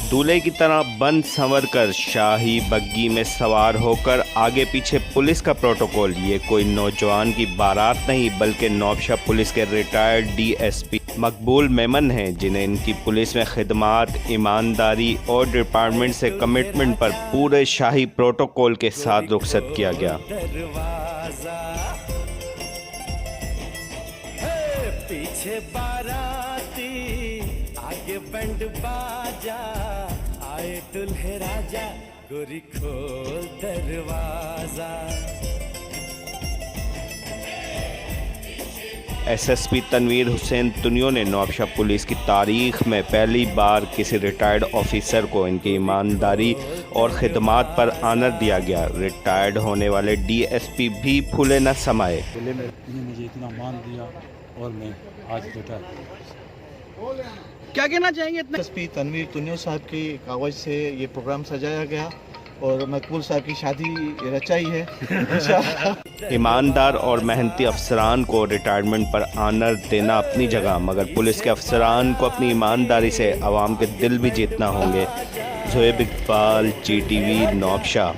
दूल्हे की तरह बन संवर कर शाही बग्गी में सवार होकर आगे पीछे पुलिस का प्रोटोकॉल। ये कोई नौजवान की बारात नहीं बल्कि नौबशा पुलिस के रिटायर्ड डीएसपी मकबूल मेमन हैं, जिन्हें इनकी पुलिस में खिदमात, ईमानदारी और डिपार्टमेंट से कमिटमेंट पर पूरे शाही प्रोटोकॉल के साथ रुखसत किया गया। पीछे बाराती आगे बैंड बाजा, आए दुल्हे राजा गोरी खोल दरवाजा। एसएसपी तनवीर हुसैन तुनियो ने नौबशा पुलिस की तारीख में पहली बार किसी रिटायर्ड ऑफिसर को इनकी ईमानदारी और खिदमात पर आनर दिया गया। रिटायर्ड होने वाले डीएसपी भी फूले न समाये। मुझे इतना मान दिया और मैं आज रिटायर। क्या कहना चाहेंगे? एसएसपी तनवीर तुनियो साहब की कागज से ये प्रोग्राम सजाया गया और मकबूल साहब की शादी रचाई है। ईमानदार और मेहनती अफसरान को रिटायरमेंट पर आनर देना अपनी जगह, मगर पुलिस के अफसरान को अपनी ईमानदारी से आवाम के दिल भी जीतना होंगे। ज़ोएब इकबाल, GTV, नौबशा।